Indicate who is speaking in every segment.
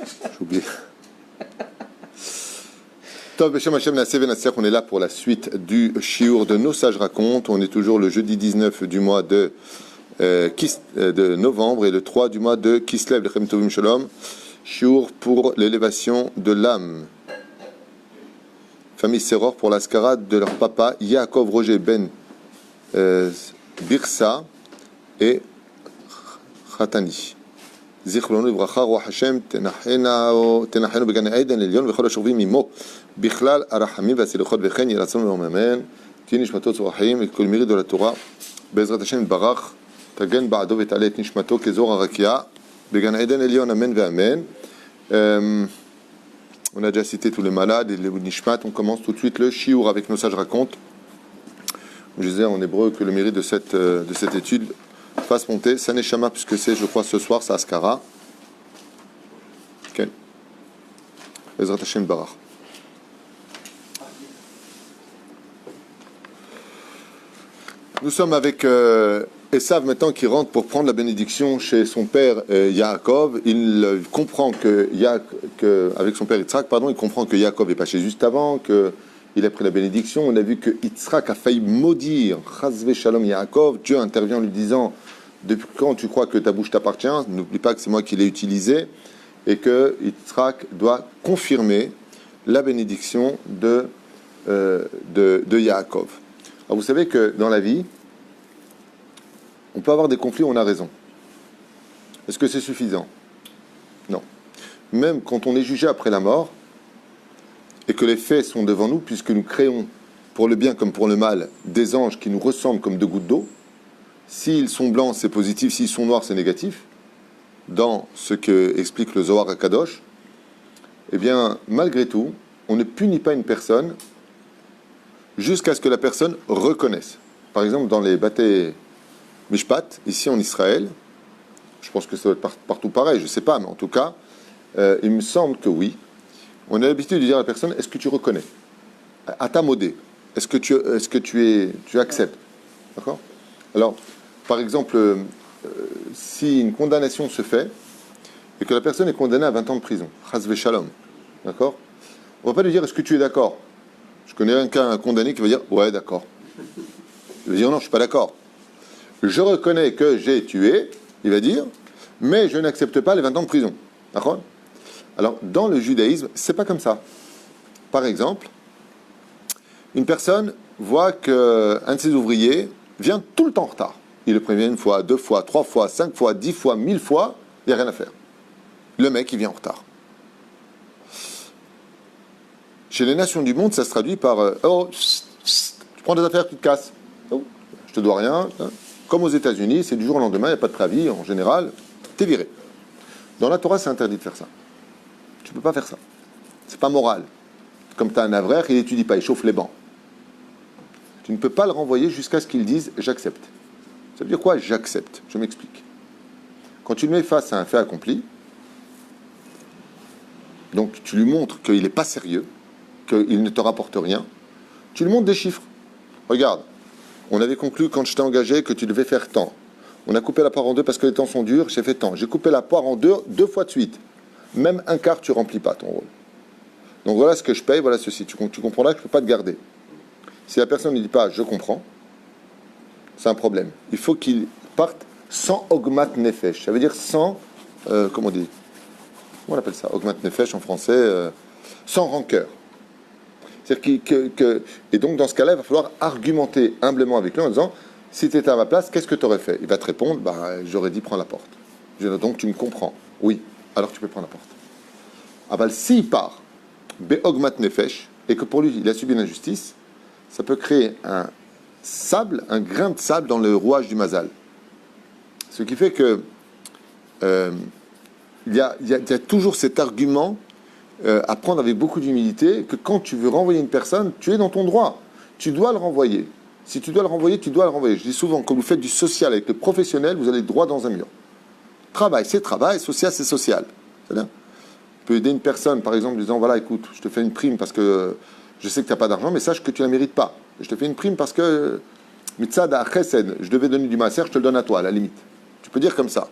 Speaker 1: J'ai oublié. Tov Beshem Hashem Naaseh Venatzliach, on est là pour la suite du shiur de Nos Sages Racontent. On est toujours le jeudi 19 du mois de novembre et le 3 du mois de Kislev, Lechem Tovim Shalom. Shiur pour l'élévation de l'âme. Famille Seror pour l'Askara de leur papa, Yaakov Roger Ben Birsa et Khatani. זיכרונו לברכה, רוח השם תנחנו בגן עדן עליון וכל השוכבים עמו בכלל הרחמים והסליחות וכן יהי רצון ואמן אמן. תהי נשמתו צרור החיים את כל מירידו לתורה בעזרת השם יתברך תגן בעדו ותעלה את נשמתו כזור הרקיע בגן עדן עליון אמן ואמן. On a déjà cité tous les malades et les nishmat. On commence tout de suite le shiur avec Nos Sages Racontent. Je disais en hébreu que le mérite de cette étude fasse monter sa neshama, puisque c'est, je crois, ce soir, sa askara. Ok. Ezrat Hashem Barach. Nous sommes avec Esav maintenant qui rentre pour prendre la bénédiction chez son père Yaakov. Il comprend avec son père Yitzhak, il comprend que Yaakov est passé juste avant, qu'il a pris la bénédiction. On a vu que Yitzhak a failli maudire Chazve Shalom Yaakov. Dieu intervient en lui disant: depuis quand tu crois que ta bouche t'appartient, n'oublie pas que c'est moi qui l'ai utilisé, et que Yitzhak doit confirmer la bénédiction de Yaakov. Alors vous savez que dans la vie, on peut avoir des conflits où on a raison. Est-ce que c'est suffisant? Non. Même quand on est jugé après la mort, et que les faits sont devant nous, puisque nous créons, pour le bien comme pour le mal, des anges qui nous ressemblent comme deux gouttes d'eau. S'ils sont blancs, c'est positif. S'ils sont noirs, c'est négatif. Dans ce que explique le Zohar HaKadosh, eh bien, malgré tout, on ne punit pas une personne jusqu'à ce que la personne reconnaisse. Par exemple, dans les Baté Mishpat, ici en Israël, je pense que ça doit être partout pareil, je ne sais pas, mais en tout cas, il me semble que oui. On a l'habitude de dire à la personne: est-ce que tu reconnais? À ta modée. Est-ce que tu acceptes? D'accord? Alors, par exemple, si une condamnation se fait et que la personne est condamnée à 20 ans de prison, Chazve Shalom, d'accord? On ne va pas lui dire: est-ce que tu es d'accord? Je connais un condamné qui va dire: ouais, d'accord. Il va dire: non, je ne suis pas d'accord. Je reconnais que j'ai tué, il va dire, mais je n'accepte pas les 20 ans de prison. D'accord? Alors, dans le judaïsme, c'est pas comme ça. Par exemple, une personne voit qu'un de ses ouvriers vient tout le temps en retard. Il le prévient une fois, 2 fois, 3 fois, 5 fois, 10 fois, 1000 fois, il n'y a rien à faire. Le mec, il vient en retard. Chez les nations du monde, ça se traduit par oh, tu prends des affaires, tu te casses. Oh, je te dois rien. Comme aux États-Unis, c'est du jour au lendemain, il n'y a pas de préavis, en général, t'es viré. Dans la Torah, c'est interdit de faire ça. Tu ne peux pas faire ça. C'est pas moral. Comme tu as un avraire, il n'étudie pas, il chauffe les bancs. Tu ne peux pas le renvoyer jusqu'à ce qu'il dise: j'accepte. Ça veut dire quoi, j'accepte? Je m'explique. Quand tu le mets face à un fait accompli, donc tu lui montres qu'il n'est pas sérieux, qu'il ne te rapporte rien, tu lui montres des chiffres. Regarde, on avait conclu quand je t'ai engagé que tu devais faire tant. On a coupé la poire en deux parce que les temps sont durs, j'ai fait tant. J'ai coupé la poire en deux fois de suite. Même un quart, tu ne remplis pas ton rôle. Donc voilà ce que je paye, voilà ceci. Tu comprends là que je ne peux pas te garder. Si la personne ne dit pas: je comprends, c'est un problème. Il faut qu'il parte sans ogmat nefesh. Ça veut dire sans, comment on dit? Comment on appelle ça? Ogmat nefesh en français, sans rancœur. C'est-à-dire et donc dans ce cas-là, il va falloir argumenter humblement avec lui en disant: si tu étais à ma place, qu'est-ce que tu aurais fait? Il va te répondre: j'aurais dit prends la porte. Donc tu me comprends? Oui. Alors tu peux prendre la porte. Ah ben, s'il part be'ogmat nefesh et que pour lui il a subi l'injustice, ça peut créer un grain de sable dans le rouage du mazal. Ce qui fait que il y a toujours cet argument à prendre avec beaucoup d'humilité, que quand tu veux renvoyer une personne, tu es dans ton droit. Tu dois le renvoyer. Si tu dois le renvoyer, tu dois le renvoyer. Je dis souvent, quand vous faites du social avec le professionnel, vous allez droit dans un mur. Travail, c'est travail, social, c'est social. C'est-à-dire, tu peux aider une personne, par exemple, en disant: voilà, écoute, je te fais une prime parce que je sais que tu n'as pas d'argent, mais sache que tu ne la mérites pas. Je te fais une prime parce que, mitzad à chesed, je devais donner du maaser, je te le donne à toi, à la limite. Tu peux dire comme ça.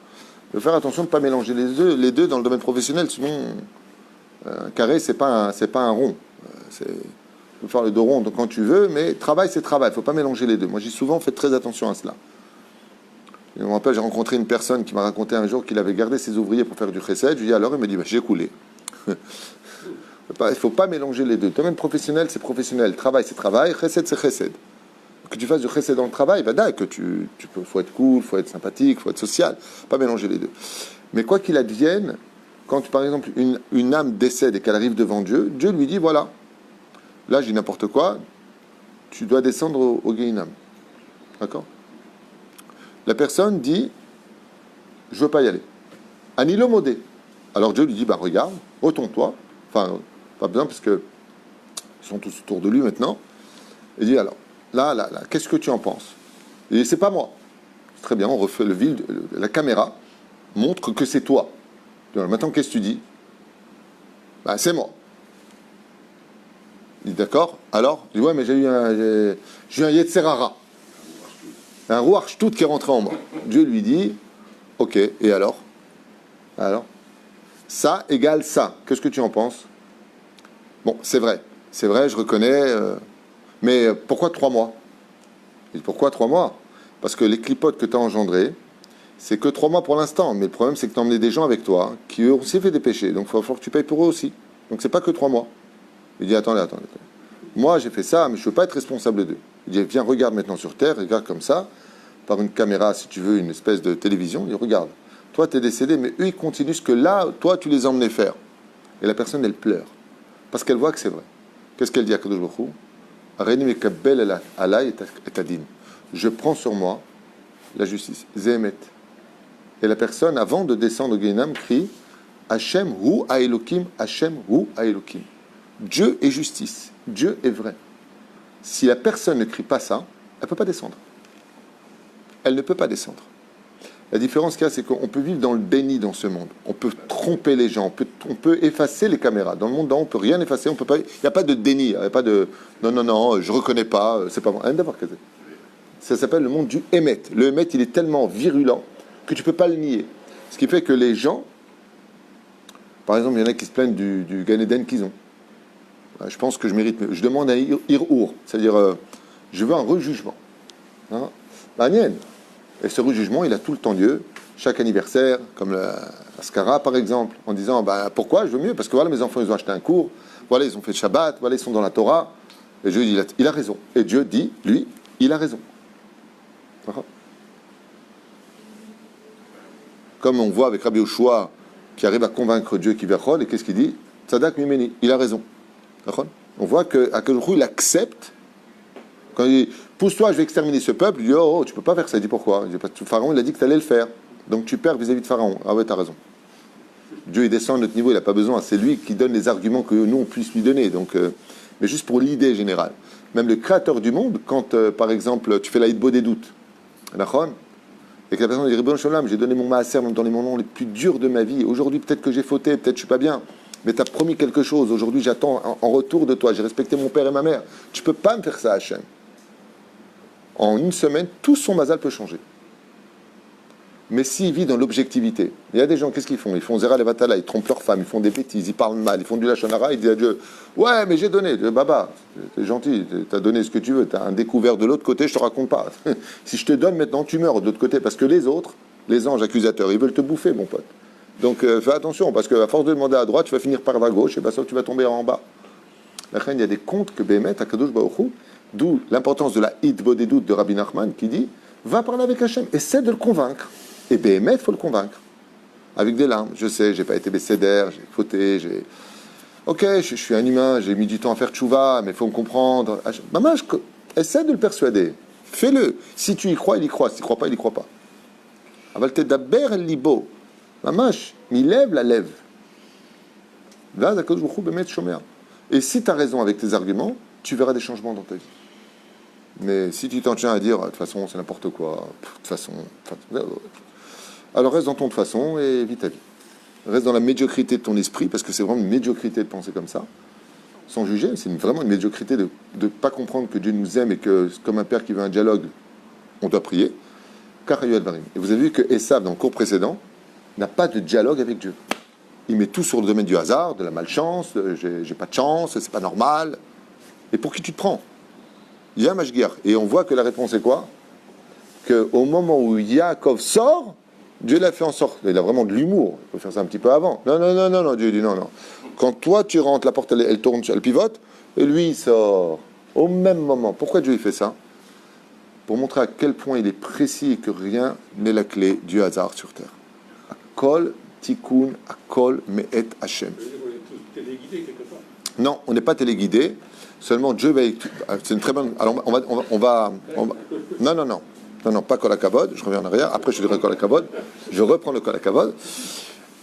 Speaker 1: Il faut faire attention de ne pas mélanger les deux dans le domaine professionnel, sinon un carré, c'est pas un rond. Tu peux faire le dos rond quand tu veux, mais travail, c'est travail. Il ne faut pas mélanger les deux. Moi, j'ai souvent fait très attention à cela. Je me rappelle, j'ai rencontré une personne qui m'a raconté un jour qu'il avait gardé ses ouvriers pour faire du chesed. Je lui ai dit alors, il m'a dit, bah, j'ai coulé. Il ne faut pas mélanger les deux. Le domaine professionnel, c'est professionnel. Travail, c'est travail. Chesed, c'est chesed. Que tu fasses du chesed dans le travail, bah, que faut être cool, faut être sympathique, faut être social. Pas mélanger les deux. Mais quoi qu'il advienne, quand, par exemple, une âme décède et qu'elle arrive devant Dieu, Dieu lui dit, voilà, là, j'ai n'importe quoi, tu dois descendre au Gehinam. D'accord? La personne dit, je ne veux pas y aller. Anilo modé. Alors Dieu lui dit, bah regarde, retourne-toi. Enfin, pas besoin parce que ils sont tous autour de lui maintenant. Il dit, alors, là, qu'est-ce que tu en penses? Il dit, c'est pas moi. Très bien, on refait le vide. La caméra montre que c'est toi. Alors, maintenant, qu'est-ce que tu dis? Bah, c'est moi. Il dit, d'accord. Alors, il dit, ouais, mais j'ai eu un Yetzerara. Un Ruach Shtout qui est rentré en moi. Dieu lui dit, ok, et alors? Ça égale ça. Qu'est-ce que tu en penses? Bon, c'est vrai, je reconnais, mais pourquoi 3 mois? Il dit, pourquoi 3 mois? Parce que les clipotes que tu as engendrés, c'est que 3 mois pour l'instant, mais le problème c'est que tu as emmené des gens avec toi qui eux aussi fait des péchés, donc il va falloir que tu payes pour eux aussi. Donc c'est pas que 3 mois. Il dit, attendez. Moi j'ai fait ça, mais je ne veux pas être responsable d'eux. Il dit, viens, regarde maintenant sur Terre, regarde comme ça, par une caméra, si tu veux, une espèce de télévision, il dit, regarde, toi tu es décédé, mais eux ils continuent ce que là, toi tu les as emmenés faire. Et la personne elle pleure, parce qu'elle voit que c'est vrai. Qu'est-ce qu'elle dit à Kadosh Baruch Hu? Areni mekabel alay et adin. Je prends sur moi la justice. Zehemet. Et la personne, avant de descendre au Gehinam, crie Hachem hu haelokim, Hachem hu haelokim. Dieu est justice, Dieu est vrai. Si la personne ne crie pas ça, elle ne peut pas descendre. Elle ne peut pas descendre. La différence qu'il y a, c'est qu'on peut vivre dans le déni dans ce monde. On peut tromper les gens, on peut effacer les caméras. Dans le monde d'en haut, on ne peut rien effacer. Il n'y a pas de déni, il n'y a pas de non, je ne reconnais pas, c'est pas moi. Ça s'appelle le monde du Hémet. Le Hémet, il est tellement virulent que tu ne peux pas le nier. Ce qui fait que les gens, par exemple, il y en a qui se plaignent du Gan Eden qu'ils ont. Je pense que je mérite mieux. Je demande un ir'our, c'est-à-dire je veux un rejugement. Hein? Et ce rejugement, il a tout le temps lieu, chaque anniversaire, comme la Skara par exemple, en disant pourquoi je veux mieux? Parce que voilà, mes enfants, ils ont acheté un cours, voilà, ils ont fait le Shabbat, voilà, ils sont dans la Torah. Et Dieu dit, il a raison. Et Dieu dit, lui, il a raison. Comme on voit avec Rabbi Yoshua, qui arrive à convaincre Dieu qui verrol, et qu'est-ce qu'il dit? Tzadak mimeni, il a raison. On voit qu'à quel point il accepte. Quand il dit, pousse-toi, je vais exterminer ce peuple, il dit, oh, tu peux pas faire ça. Il dit, pourquoi? Il dit, parce que Pharaon, il a dit que tu allais le faire. Donc tu perds vis-à-vis de Pharaon. Ah ouais, t'as raison. Dieu, il descend à notre niveau, il n'a pas besoin. C'est lui qui donne les arguments que nous, on puisse lui donner. Donc, mais juste pour l'idée générale. Même le créateur du monde, quand, par exemple, tu fais la hitbo des doutes, et que la personne dit, Ribono Shel Olam, j'ai donné mon maaser dans les moments les plus durs de ma vie. Aujourd'hui, peut-être que j'ai fauté, peut-être que je suis pas bien. Mais tu as promis quelque chose. Aujourd'hui, j'attends en retour de toi. J'ai respecté mon père et ma mère. Tu peux pas me faire ça, Hachem. En une semaine, tout son mazal peut changer. Mais s'il vit dans l'objectivité, il y a des gens, qu'est-ce qu'ils font? Ils font Zera Levatala, ils trompent leur femme, ils font des bêtises, ils parlent mal, ils font du Lachon Hara, ils disent à Dieu, ouais, mais j'ai donné. Baba, t'es gentil, t'as donné ce que tu veux, t'as un découvert de l'autre côté, je te raconte pas. Si je te donne maintenant, tu meurs de l'autre côté, parce que les autres, les anges accusateurs, ils veulent te bouffer, mon pote. Donc fais attention, parce qu'à force de demander à droite, tu vas finir par la gauche, et bien ça, tu vas tomber en bas. La reine, il y a des contes que Bémet, à Kadosh Baruch Hu, d'où l'importance de la hitbo des doutes de Rabbi Nachman, qui dit, va parler avec Hachem, essaie de le convaincre. Et Bémet, il faut le convaincre. Avec des larmes. Je sais, j'ai pas été bécédère, j'ai fauté, Ok, je suis un humain, j'ai mis du temps à faire tchouva, mais il faut me comprendre. Maman, essaie de le persuader. Fais-le. Si tu y crois, il y croit. Si tu y crois pas, il y croit pas. Aval te daber el libo. Mamash, mi lève la lève. Et si tu as raison avec tes arguments, tu verras des changements dans ta vie. Mais si tu t'en tiens à dire, de toute façon, c'est n'importe quoi, de toute façon... Alors reste dans ton de façon et vis ta vie. Reste dans la médiocrité de ton esprit, parce que c'est vraiment une médiocrité de penser comme ça, sans juger. C'est vraiment une médiocrité de ne pas comprendre que Dieu nous aime et que, comme un père qui veut un dialogue, on doit prier. Car et vous avez vu que Esav, dans le cours précédent, n'a pas de dialogue avec Dieu. Il met tout sur le domaine du hasard, de la malchance, j'ai pas de chance, c'est pas normal. Et pour qui tu te prends? Il y a un mashgiach. Et on voit que la réponse est quoi? Qu'au moment où Yaakov sort, Dieu l'a fait en sorte. Il a vraiment de l'humour. Il faut faire ça un petit peu avant. Non. Dieu dit non. Quand toi tu rentres, la porte elle tourne, elle pivote, et lui il sort au même moment. Pourquoi Dieu il fait ça? Pour montrer à quel point il est précis et que rien n'est la clé du hasard sur terre. Akol tikkun, akol me'et Hashem.
Speaker 2: On est tous téléguidés quelque part.
Speaker 1: Non, on n'est pas téléguidé. Seulement Dieu va. C'est une très bonne. Alors on va. Non, pas kol hakavod. Je reviens en arrière. Après je dirai kol hakavod. Je reprends le kol hakavod.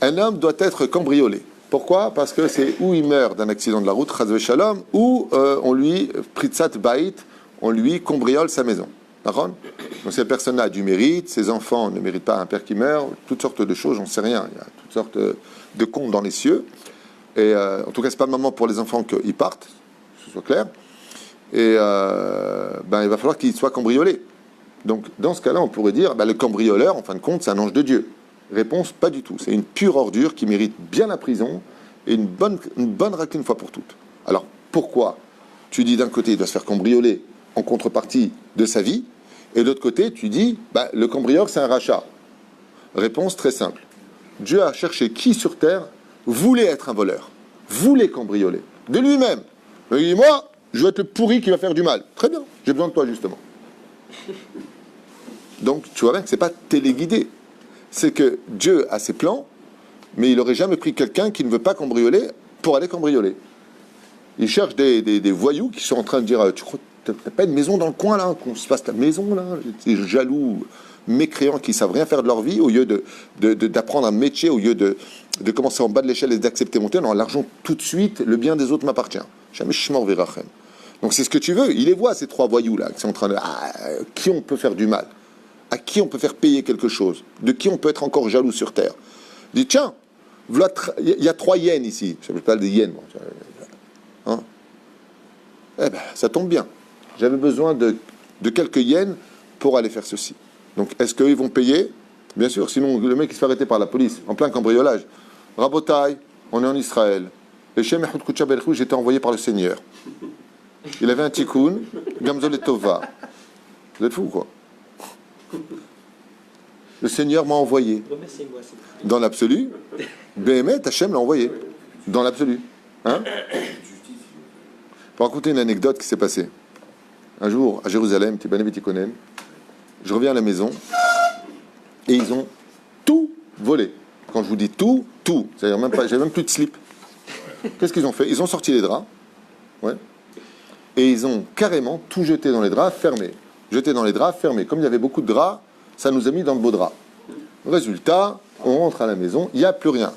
Speaker 1: Un homme doit être cambriolé. Pourquoi? Parce que c'est où il meurt d'un accident de la route, chas v'shalom, ou on lui pritzat bait, on lui cambriole sa maison. D'accord? Donc cette personne-là a du mérite, ses enfants ne méritent pas un père qui meurt, toutes sortes de choses, j'en sais rien. Il y a toutes sortes de comptes dans les cieux. Et en tout cas, c'est pas le moment pour les enfants qu'ils partent, que ce soit clair. Et il va falloir qu'ils soient cambriolés. Donc dans ce cas-là, on pourrait dire, le cambrioleur, en fin de compte, c'est un ange de Dieu. Réponse, pas du tout. C'est une pure ordure qui mérite bien la prison et une bonne raclée une fois pour toutes. Alors pourquoi tu dis d'un côté, il doit se faire cambrioler en contrepartie de sa vie, et de l'autre côté, tu dis, le cambrioleur, c'est un rachat. Réponse très simple. Dieu a cherché qui sur terre voulait être un voleur, voulait cambrioler, de lui-même. Il dit, moi, je veux être le pourri qui va faire du mal. Très bien, j'ai besoin de toi, justement. Donc, tu vois bien que ce n'est pas téléguidé. C'est que Dieu a ses plans, mais il n'aurait jamais pris quelqu'un qui ne veut pas cambrioler pour aller cambrioler. Il cherche des voyous qui sont en train de dire, tu crois que t'as pas une maison dans le coin, là, qu'on se fasse ta maison, là? Des jaloux, mécréants qui ne savent rien faire de leur vie, au lieu d'apprendre un métier, au lieu de commencer en bas de l'échelle et d'accepter monter. Non, l'argent tout de suite, le bien des autres m'appartient. Jamais shmor verachem. Donc c'est ce que tu veux. Il les voit, ces trois voyous-là, qui sont en train de... qui on peut faire du mal? À qui on peut faire payer quelque chose? De qui on peut être encore jaloux sur terre? Il dit, tiens, il y a 3 yens ici. Je ne parle des yens, moi. Hein? Ça tombe bien. J'avais besoin de quelques yens pour aller faire ceci. Donc, est-ce qu'ils vont payer? Bien sûr, sinon le mec il se fait arrêter par la police en plein cambriolage. Rabotai, on est en Israël. Et Shem Ehud Kutcha Belchou, j'étais envoyé par le Seigneur. Il avait un tikkun, Gamzol et Tova. Vous êtes fous, quoi? Le Seigneur m'a envoyé. Dans l'absolu, Béhémet, Hachem l'a envoyé. Dans l'absolu. Hein? Pour raconter une anecdote qui s'est passée. Un jour, à Jérusalem, Tibané Betikonen, je reviens à la maison et ils ont tout volé. Quand je vous dis tout, c'est-à-dire même pas, j'avais même plus de slip. Qu'est-ce qu'ils ont fait? Ils ont sorti les draps, et ils ont carrément tout jeté dans les draps fermés. Jeté dans les draps fermés. Comme il y avait beaucoup de draps, ça nous a mis dans le beau drap. Résultat, on rentre à la maison, il n'y a plus rien.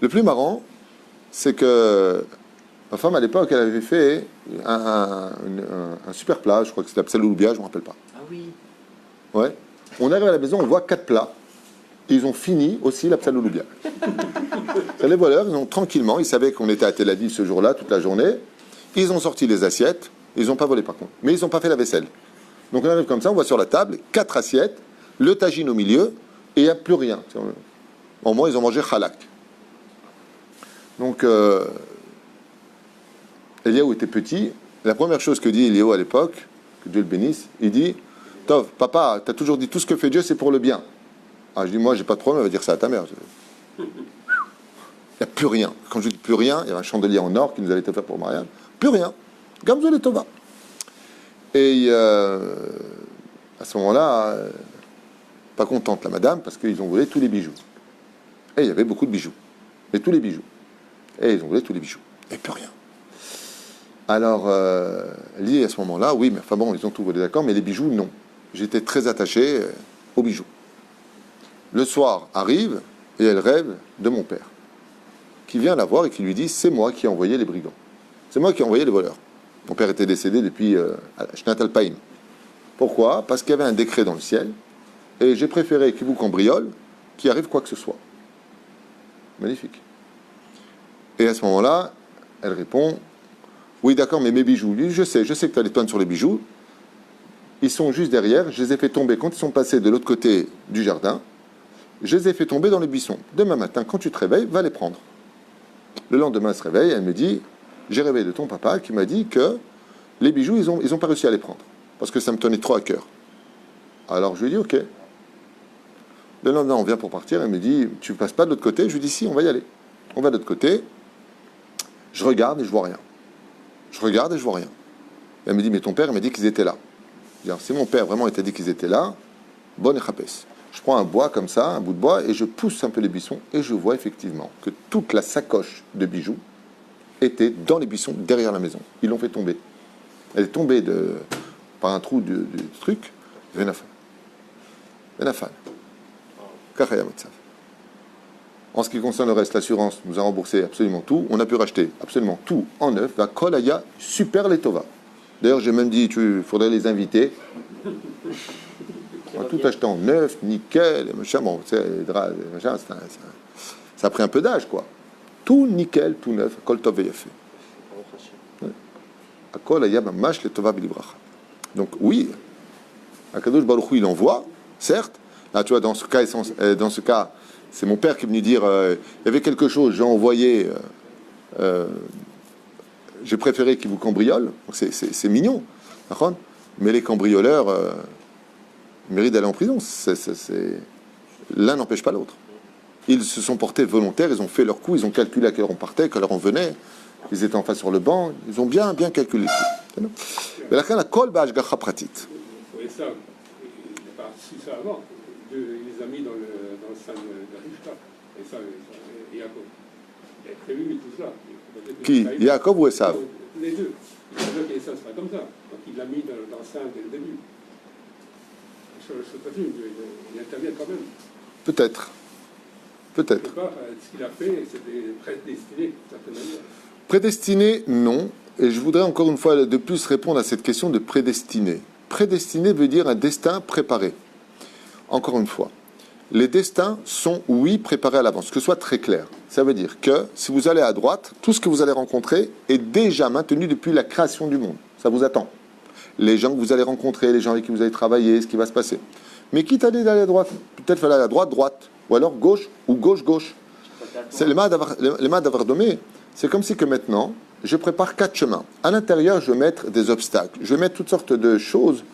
Speaker 1: Le plus marrant, c'est que ma femme, à l'époque, elle avait fait un super plat, je crois que c'était la psaloubia, je ne me rappelle pas.
Speaker 3: Ah oui.
Speaker 1: Ouais. On arrive à la maison, on voit 4 plats. Et ils ont fini aussi la psaloubia. C'est les voleurs, ils ont tranquillement, ils savaient qu'on était à Tel Aviv ce jour-là, toute la journée. Ils ont sorti les assiettes, ils n'ont pas volé par contre. Mais ils n'ont pas fait la vaisselle. Donc on arrive comme ça, on voit sur la table 4 assiettes, le tagine au milieu, et il n'y a plus rien. Au moins, ils ont mangé halak. Donc, Eliaou était petit. La première chose que dit Eliaou à l'époque, que Dieu le bénisse, il dit, Tov, papa, tu as toujours dit tout ce que fait Dieu, c'est pour le bien. Ah, je dis, moi, j'ai pas de problème, elle va dire ça à ta mère. Il n'y a plus rien. Quand je dis plus rien, il y avait un chandelier en or qui nous avait été fait pour le mariage. Plus rien. Gamzol et Tova. Et à ce moment-là, pas contente la madame, parce qu'ils ont volé tous les bijoux. Et il y avait beaucoup de bijoux. Et tous les bijoux. Et ils ont volé tous les bijoux. Et plus rien. Alors, elle dit à ce moment-là, oui, mais enfin bon, ils ont tout volé, d'accord, mais les bijoux, non. J'étais très attaché aux bijoux. Le soir arrive, et elle rêve de mon père, qui vient la voir et qui lui dit, c'est moi qui ai envoyé les brigands. C'est moi qui ai envoyé les voleurs. Mon père était décédé depuis Shnat Alpaïm. Pourquoi? Parce qu'il y avait un décret dans le ciel, et j'ai préféré qu'il vous cambriole, qu'il arrive quoi que ce soit. Magnifique. Et à ce moment-là, elle répond, oui d'accord, mais mes bijoux, lui, je sais que tu as les tonnes sur les bijoux, ils sont juste derrière, je les ai fait tomber quand ils sont passés de l'autre côté du jardin, je les ai fait tomber dans les buissons. Demain matin, quand tu te réveilles, va les prendre. Le lendemain, elle se réveille, elle me dit, j'ai réveillé ton papa qui m'a dit que les bijoux, ils ont pas réussi à les prendre. Parce que ça me tenait trop à cœur. Alors je lui ai dit, ok. Le lendemain, on vient pour partir, elle me dit, tu passes pas de l'autre côté? Je lui dis, si, on va y aller. On va de l'autre côté. Je regarde et je vois rien. Je regarde et je vois rien. Elle me dit, mais ton père, il m'a dit qu'ils étaient là. Je dis, si mon père vraiment il t'a dit qu'ils étaient là, bonne échapesse. Je prends un bois comme ça, un bout de bois, et je pousse un peu les buissons, et je vois effectivement que toute la sacoche de bijoux était dans les buissons derrière la maison. Ils l'ont fait tomber. Elle est tombée par un trou du truc. Venafan. En ce qui concerne le reste, l'assurance nous a remboursé absolument tout. On a pu racheter absolument tout en neuf. Va Kolaya, super les Tova. D'ailleurs, j'ai même dit, il faudrait les inviter. On a tout acheté en neuf, nickel, et machin. Bon, c'est machin, ça a pris un peu d'âge, quoi. Tout nickel, tout neuf. Kol Tov Veyafé. Kolaya, mamash les Tova Bilibracha. Donc, oui, Akadosh Baruch Hu, il envoie, certes. Là, tu vois, dans ce cas, c'est mon père qui est venu dire il y avait quelque chose, j'ai envoyé, j'ai préféré qu'il vous cambriole. C'est mignon, d'accord? Mais les cambrioleurs méritent d'aller en prison. L'un n'empêche pas l'autre. Ils se sont portés volontaires, ils ont fait leur coup, ils ont calculé à quelle heure on partait, à quelle heure on venait. Ils étaient en face sur le banc, ils ont bien calculé. Mais la kol ba'ashgacha pratit.
Speaker 2: Oui, ça, il n'est pas su ça avant. Il les a mis dans le sein de Rivka. Et ça, Yaakov. Il a prévu tout cela.
Speaker 1: Qui? Yaakov ou Esav?
Speaker 2: Les deux. Il savait que ça sera comme ça. Donc il l'a mis dans le sein dès le début. Je ne sais pas plus, il intervient quand même.
Speaker 1: Peut-être. Peut-être.
Speaker 2: Ce qu'il a fait, c'était prédestiné, d'une certaine manière.
Speaker 1: Prédestiné, non. Et je voudrais encore une fois de plus répondre à cette question de prédestiné. Prédestiné veut dire un destin préparé. Encore une fois, les destins sont, oui, préparés à l'avance, que ce soit très clair. Ça veut dire que si vous allez à droite, tout ce que vous allez rencontrer est déjà maintenu depuis la création du monde. Ça vous attend. Les gens que vous allez rencontrer, les gens avec qui vous allez travailler, ce qui va se passer. Mais quitte à aller à droite, peut-être aller à droite, ou alors gauche, ou gauche. C'est le mal d'avoir dommé. C'est comme si que maintenant, je prépare 4 chemins. À l'intérieur, je vais mettre des obstacles. Je vais mettre toutes sortes de choses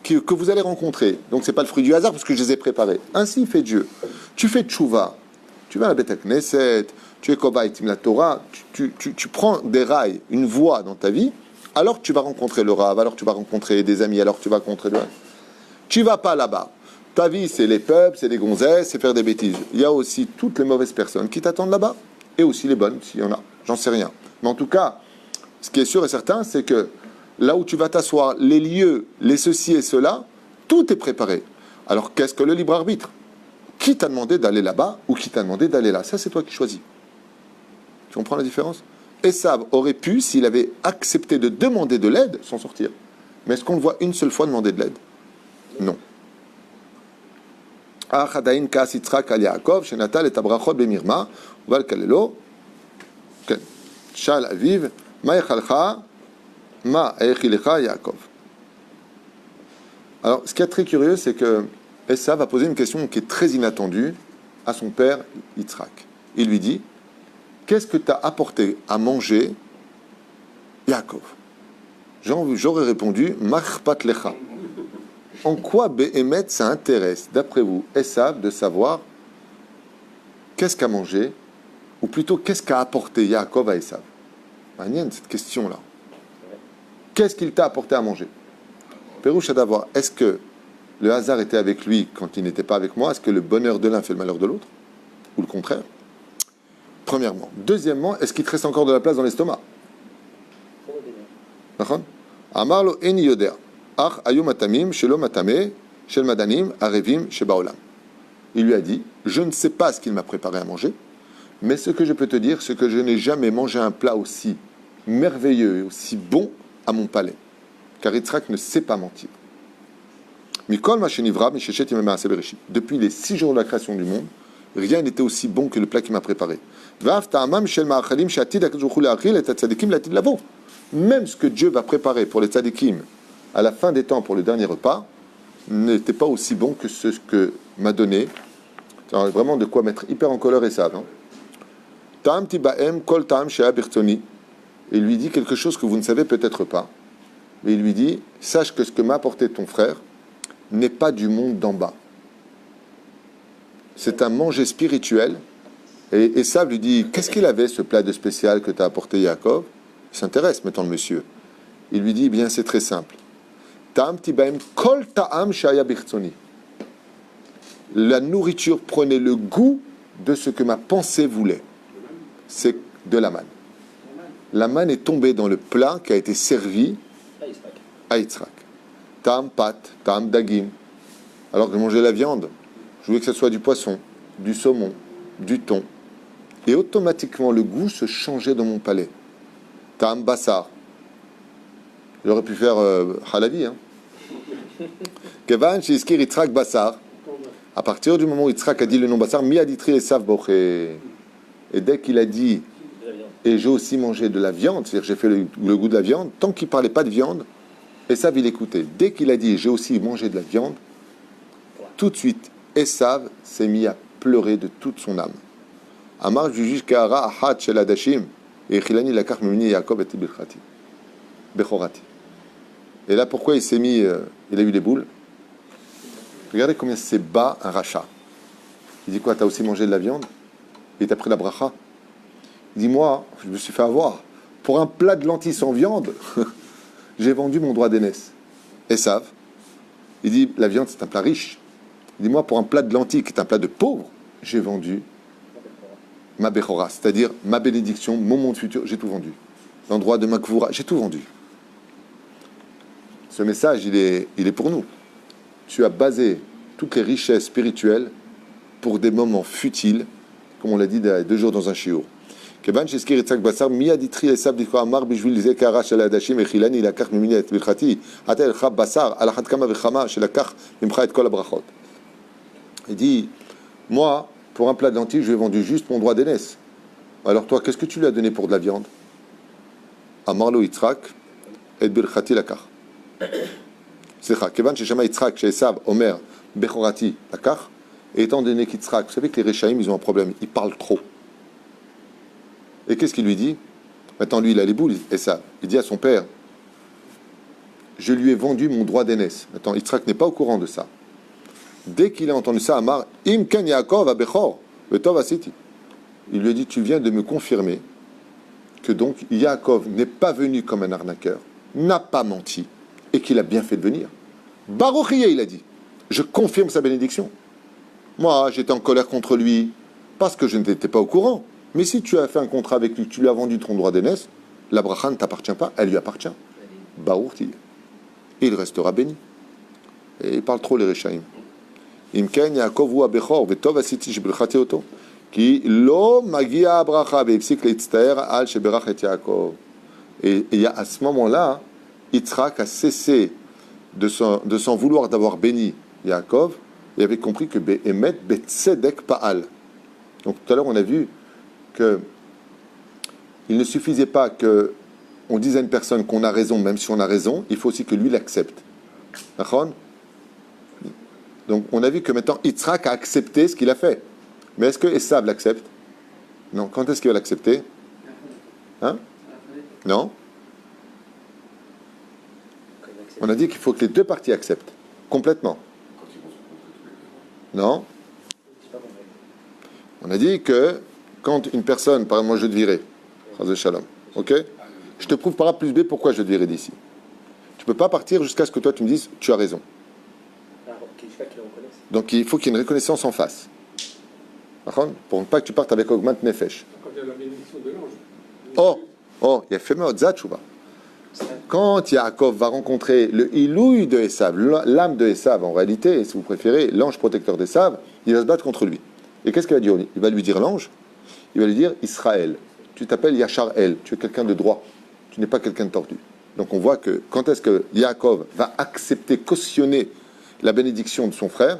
Speaker 1: que vous allez rencontrer. Donc, ce n'est pas le fruit du hasard parce que je les ai préparés. Ainsi fait Dieu. Tu fais tchouva. Tu vas à la Beth Knesset, tu es Kobaï, la Torah. Tu prends des rails, une voie dans ta vie. Alors tu vas rencontrer le Rav, alors tu vas rencontrer des amis, alors tu vas rencontrer le... Tu vas pas là-bas. Ta vie, c'est les pubs, c'est les gonzesses, c'est faire des bêtises. Il y a aussi toutes les mauvaises personnes qui t'attendent là-bas. Et aussi les bonnes, s'il y en a. J'en sais rien. Mais en tout cas, ce qui est sûr et certain, c'est que là où tu vas t'asseoir, les lieux, les ceci et cela, tout est préparé. Alors qu'est-ce que le libre arbitre? Qui t'a demandé d'aller là-bas ou qui t'a demandé d'aller là? Ça, c'est toi qui choisis. Tu comprends la différence? Esav aurait pu, s'il avait accepté de demander de l'aide, s'en sortir. Mais est-ce qu'on le voit une seule fois demander de l'aide? Non. Achadain kas Yitzchak al Yaakov, shenatal et abrachot bemirma, uval kalelo, shal aviv, ma yechalcha, ma yechilecha Yaakov. Alors, ce qui est très curieux, c'est que Esav a posé une question qui est très inattendue à son père Yitzhak. Il lui dit: qu'est-ce que t'as apporté à manger, Yaakov? J'aurais répondu: Machpat lecha. En quoi Béhémet ça intéresse, d'après vous, Esav, de savoir qu'est-ce qu'a mangé, ou plutôt qu'est-ce qu'a apporté Yaakov à Esav? Manienne cette question-là. Qu'est-ce qu'il t'a apporté à manger? Pérouche à d'avoir, est-ce que le hasard était avec lui quand il n'était pas avec moi? Est-ce que le bonheur de l'un fait le malheur de l'autre? Ou le contraire? Premièrement. Deuxièmement, est-ce qu'il te reste encore de la place dans l'estomac? Amarlo eni yodea. Ach ayom atamim shelo matame shel madanim arevim shebaolam. Il lui a dit: je ne sais pas ce qu'il m'a préparé à manger, mais ce que je peux te dire, c'est que je n'ai jamais mangé un plat aussi merveilleux et aussi bon à mon palais. Car Yitzhak ne sait pas mentir. Mikol machenivra mishechet imema aseh bereshit. Depuis les 6 jours de la création du monde, rien n'était aussi bon que le plat qu'il m'a préparé. Même ce que Dieu va préparer pour les tzadikim à la fin des temps pour le dernier repas n'était pas aussi bon que ce que m'a donné Alors, vraiment de quoi mettre hyper en colère Esav. Hein. Ta'am tibaem kol ta'am shea birtoni. Il lui dit quelque chose que vous ne savez peut-être pas. Mais il lui dit, sache que ce que m'a apporté ton frère n'est pas du monde d'en bas. C'est un manger spirituel. Et Esav lui dit, qu'est-ce qu'il avait ce plat de spécial que t'as apporté Yaakov? Il s'intéresse maintenant le monsieur. Il lui dit, bien c'est très simple. Ta'am tibaem kol ta'am shea birtoni. La nourriture prenait le goût de ce que ma pensée voulait. C'est de la manne. La manne est tombée dans le plat qui a été servi à Yitzhak. Tam pat, tam dagim. Alors que je mangeais la viande, je voulais que ce soit du poisson, du saumon, du thon. Et automatiquement, le goût se changeait dans mon palais. Tam bassar. J'aurais pu faire halavi. Kevan shiskir Yitzhak bassar. À partir du moment où Yitzhak a dit le nom bassar, mi aditri esav boché. Et dès qu'il a dit, et j'ai aussi mangé de la viande, c'est-à-dire j'ai fait le goût de la viande, tant qu'il ne parlait pas de viande, Esav il écoutait. Dès qu'il a dit, j'ai aussi mangé de la viande, tout de suite, Esav s'est mis à pleurer de toute son âme. Amar jujish ka'ara ahat shel adashim, et chilani lakach mimini Yaakov et bechorati. Et là, pourquoi il s'est mis, il a eu des boules? Regardez combien c'est bas un rachat. Il dit quoi, t'as aussi mangé de la viande? Et t'as pris la bracha? Il dit, moi, je me suis fait avoir. Pour un plat de lentilles sans viande, j'ai vendu mon droit d'aînesse. Esav, il dit, la viande, c'est un plat riche. Il dit, moi, pour un plat de lentilles, qui est un plat de pauvre, j'ai vendu ma bechora, c'est-à-dire ma bénédiction, mon monde futur, j'ai tout vendu. L'endroit de ma kvoura, j'ai tout vendu. Ce message, il est pour nous. Tu as basé toutes les richesses spirituelles pour des moments futiles, comme on l'a dit il y a 2 jours dans un shiur. כיוון שהזכיר יצחק בשר, מיד התחיל עשיו לקרוא אמר בשביל זה קערה של העדשים הכילני לקח ממני את ברכתי, עתה לך בשר על אחת כמה וכמה שלקח ממך את כל הברכות. Il dit, moi, pour un plat de lentilles, je lui ai vendu juste mon droit d'aînesse. Alors toi, qu'est-ce que tu lui as donné pour de la viande? אמר לו יצחק, את ברכתי לקח. סליחה, כיוון ששמע יצחק שעשיו אומר בכורתי לקח, et étant donné qu'Yitzhak, vous savez que les Réchaïm, ils ont un problème, ils parlent trop. Et qu'est-ce qu'il lui dit? Maintenant, lui, il a les boules, et ça. Il dit à son père, je lui ai vendu mon droit d'aînesse. Maintenant, Yitzhak n'est pas au courant de ça. Dès qu'il a entendu ça, Amar, Im ken Yaakov abechor, vetov asiti. Il lui a dit, tu viens de me confirmer que donc Yaakov n'est pas venu comme un arnaqueur, n'a pas menti, et qu'il a bien fait de venir. Baruch Yeh, il a dit, je confirme sa bénédiction. Moi, j'étais en colère contre lui, parce que je n'étais pas au courant. Mais si tu as fait un contrat avec lui, tu lui as vendu ton droit d'aînesse, la bracha ne t'appartient pas, elle lui appartient. Baruch Yeh. Et il restera béni. Et il parle trop les Réchaïm. Imken Yaakov ou Abechor, vetov asiti shebirchati oto. Ki lo magia abracha veipsik leitztaer al sheberach et Yaakov. Et à ce moment-là, Yitzhak a cessé de s'en vouloir d'avoir béni Yaakov et avait compris que Be'emet betzedek pa'al. Donc tout à l'heure, on a vu que il ne suffisait pas que on dise à une personne qu'on a raison, même si on a raison, il faut aussi que lui l'accepte. D'accord? Donc on a vu que maintenant Yitzhak a accepté ce qu'il a fait. Mais est-ce que Esav l'accepte? Non. Quand est-ce qu'il va l'accepter? Hein? Non. On a dit qu'il faut que les 2 parties acceptent complètement. Non. On a dit que quand une personne, par exemple, moi je te virais, Shalom, ok? Je te prouve par A plus B pourquoi je te virais d'ici. Tu ne peux pas partir jusqu'à ce que toi tu me dises tu as raison. Donc il faut qu'il y ait une reconnaissance en face. Pour ne pas que tu partes avec Augment Nefesh.
Speaker 2: Quand il y a la bénédiction de l'ange.
Speaker 1: Il y a fait Zatchouba. Quand Yaakov va rencontrer le Ilouï de Esav, l'âme de Esav, en réalité, si vous préférez, l'ange protecteur d'Esav, il va se battre contre lui. Et qu'est-ce qu'il va dire? Il va lui dire l'ange, il va lui dire Israël, tu t'appelles Yachar El, tu es quelqu'un de droit, tu n'es pas quelqu'un de tordu. Donc on voit que quand est-ce que Yaakov va accepter, cautionner la bénédiction de son frère,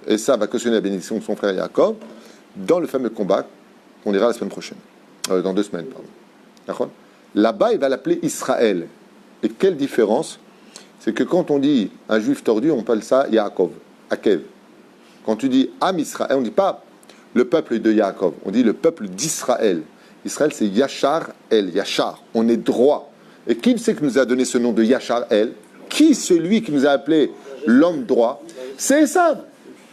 Speaker 1: Esav va cautionner la bénédiction de son frère Yaakov, dans le fameux combat qu'on ira la semaine prochaine, dans 2 semaines, pardon. D'accord? Là-bas, il va l'appeler Israël. Et quelle différence? C'est que quand on dit un juif tordu, on appelle ça Yaakov, Akev. Quand tu dis Am Israël, on ne dit pas le peuple de Yaakov, on dit le peuple d'Israël. Israël, c'est Yachar El, Yachar. On est droit. Et qui c'est qui nous a donné ce nom de Yachar El? Qui celui qui nous a appelé l'homme droit? C'est Esav.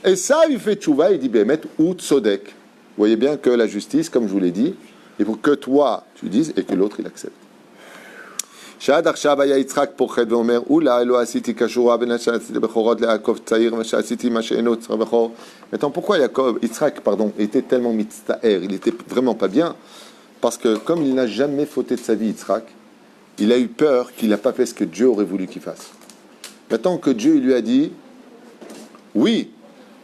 Speaker 1: Esav, il fait tchouva, il dit Bémet ou Tzodek. Vous voyez bien que la justice, comme je vous l'ai dit, il faut que toi tu dises et que l'autre il accepte. Maintenant, pourquoi Yitzhak, était tellement mitztaher, il était vraiment pas bien? Parce que comme il n'a jamais fauté de sa vie, Yitzhak, il a eu peur qu'il n'a pas fait ce que Dieu aurait voulu qu'il fasse. Maintenant que Dieu lui a dit, oui,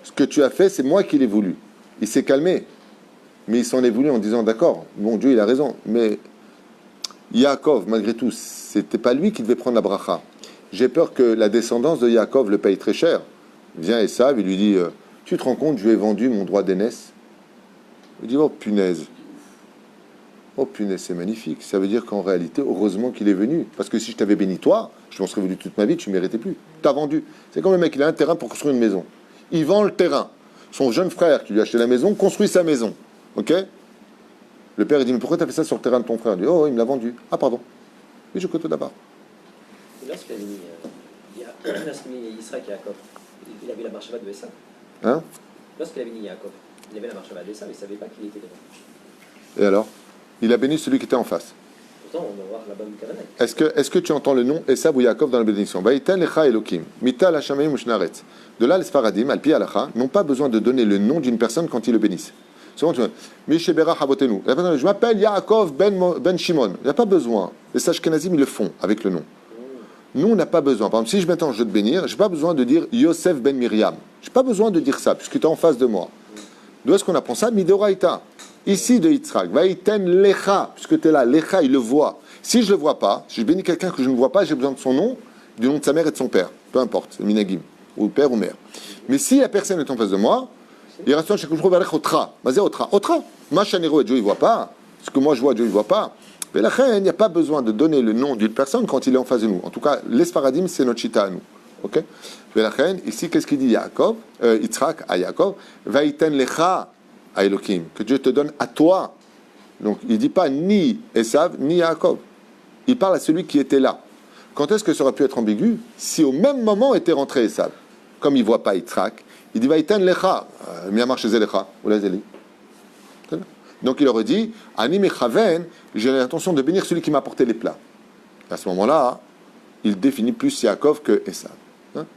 Speaker 1: ce que tu as fait, c'est moi qui l'ai voulu. Il s'est calmé, mais il s'en est voulu en disant, d'accord, bon, Dieu il a raison, mais Yaakov, malgré tout, c'était pas lui qui devait prendre la bracha. J'ai peur que la descendance de Yaakov le paye très cher. Vient Esav, il lui dit, tu te rends compte, je lui ai vendu mon droit d'aînesse. Il dit, oh punaise, c'est magnifique. Ça veut dire qu'en réalité, heureusement qu'il est venu. Parce que si je t'avais béni toi, je m'en serais voulu toute ma vie, tu ne méritais plus. Tu as vendu. C'est comme le mec, il a un terrain pour construire une maison. Il vend le terrain. Son jeune frère qui lui a acheté la maison construit sa maison. Ok? Le père, il dit, mais pourquoi tu as fait ça sur le terrain de ton frère? Il dit, oh, il me l'a vendu. Ah, pardon. Oui, je côté d'abord.
Speaker 3: Lorsqu'il a mis Israël et Yaakov, il avait la marche de Esav.
Speaker 1: Hein?
Speaker 3: Lorsqu'il a béni Yaakov, il avait la marche de Esav, il ne savait pas qu'il était devant.
Speaker 1: Et alors? Il a béni celui qui était en face.
Speaker 3: Pourtant, on va voir la bonne Kavanah.
Speaker 1: Est-ce que tu entends le nom Esav ou Yaakov dans la bénédiction? Vaïtel lecha Elokim, mital hashamayim ushnaretz. De là, les Sfaradim, al pi halacha, n'ont pas besoin de donner le nom d'une personne quand ils le bénissent. Souvent, tu vois, Mishebera Habotenu. Je m'appelle Yaakov ben Shimon. Il n'y a pas besoin. Les sages Kenazim, ils le font avec le nom. Nous, on n'a pas besoin. Par exemple, si je m'attends je veux te bénir, je n'ai pas besoin de dire Yosef ben Myriam. Je n'ai pas besoin de dire ça, puisque tu es en face de moi. D'où est-ce qu'on apprend ça? Midoraïta. Ici de Yitzhak. Vaïten lecha, puisque tu es là. Lecha, il le voit. Si je ne le vois pas, si je bénis quelqu'un que je ne vois pas, j'ai besoin de son nom, du nom de sa mère et de son père. Peu importe, c'est Minagim, ou père ou mère. Mais si la personne est en face de moi, il reste un chèque vers Otra. Mazé Otra. Otra. Machanero et Dieu, il ne voit pas. Ce que moi je vois, Dieu, il ne voit pas. Mais la reine, il n'y a pas besoin de donner le nom d'une personne quand il est en face de nous. En tout cas, les Sfaradim, c'est notre chita à nous. Ok? Mais la reine, ici, qu'est-ce qu'il dit Yaakov, Yitzhak à Yaakov? Vaïten lecha à Elohim. Que Dieu te donne à toi. Donc, il ne dit pas ni Esav, ni Yaakov. Il parle à celui qui était là. Quand est-ce que ça aurait pu être ambigu? Si au même moment était rentré Esav. Comme il ne voit pas Yitzhak, il dit Vaïten lecha. Miyamar chez Zelecha. Ou la Zeli. Donc il aurait dit, Ani mechaven, j'ai l'intention de bénir celui qui m'a apporté les plats. À ce moment-là, il définit plus Yaakov que Esav.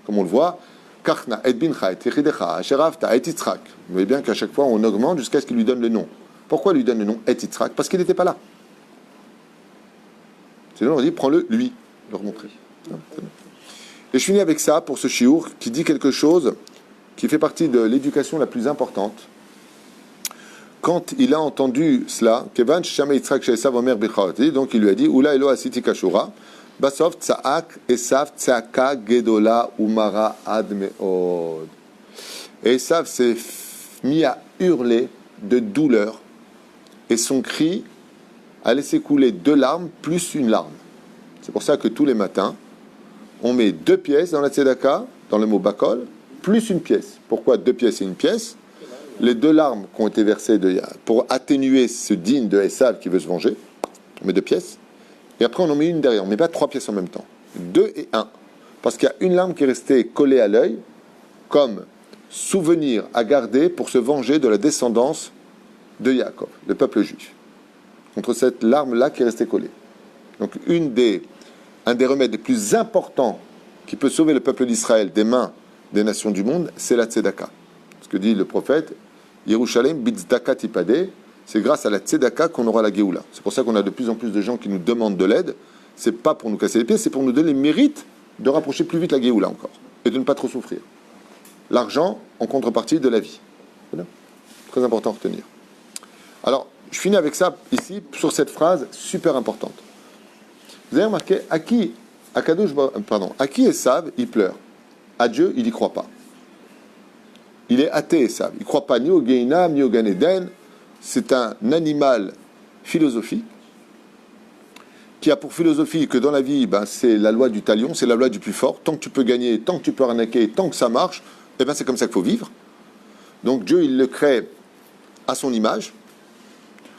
Speaker 1: Comme on le voit, Kachna et bincha et tichidecha, asheravta et Yitzhak. Vous voyez bien qu'à chaque fois on augmente jusqu'à ce qu'il lui donne le nom. Pourquoi il lui donne le nom et Yitzhak? Parce qu'il n'était pas là. Sinon on dit, prends-le lui, leur montrer. Et je finis avec ça pour ce chiour qui dit quelque chose qui fait partie de l'éducation la plus importante. Quand il a entendu cela, Kevan Shama Yitzhak Shesav Omer Bichaoti, donc il lui a dit, Ula Elo Asiti Kashura, Basov Tsaak Esav Tsaka Gedola Umara Admeod. Et Esav s'est mis à hurler de douleur, et son cri a laissé couler 2 larmes plus une larme. C'est pour ça que tous les matins, on met 2 pièces dans la tzedaka, dans le mot bakol, plus une pièce. Pourquoi 2 pièces et une pièce? Les 2 larmes qui ont été versées pour atténuer ce digne de Esav qui veut se venger, on met 2 pièces, et après on en met une derrière, on ne met pas 3 pièces en même temps, 2 et 1, parce qu'il y a une larme qui est restée collée à l'œil, comme souvenir à garder pour se venger de la descendance de Yaakov, le peuple juif, contre cette larme-là qui est restée collée. Donc un des remèdes les plus importants qui peut sauver le peuple d'Israël des mains des nations du monde, c'est la tzedaka. Ce que dit le prophète, Yerushalem bitzdaka tipade, c'est grâce à la tzedaka qu'on aura la Géoula. C'est pour ça qu'on a de plus en plus de gens qui nous demandent de l'aide. C'est pas pour nous casser les pieds, c'est pour nous donner le mérite de rapprocher plus vite la Géoula encore et de ne pas trop souffrir. L'argent en contrepartie de la vie. Voilà. Très important à retenir. Alors, je finis avec ça ici, sur cette phrase super importante. Vous avez remarqué, à qui Esav, il pleure? À Dieu, il n'y croit pas. Il est athée, Esav. Il ne croit pas ni au Gehinam, ni au Gan Eden. C'est un animal philosophique qui a pour philosophie que dans la vie, c'est la loi du talion, c'est la loi du plus fort. Tant que tu peux gagner, tant que tu peux arnaquer, tant que ça marche, c'est comme ça qu'il faut vivre. Donc Dieu, il le crée à son image.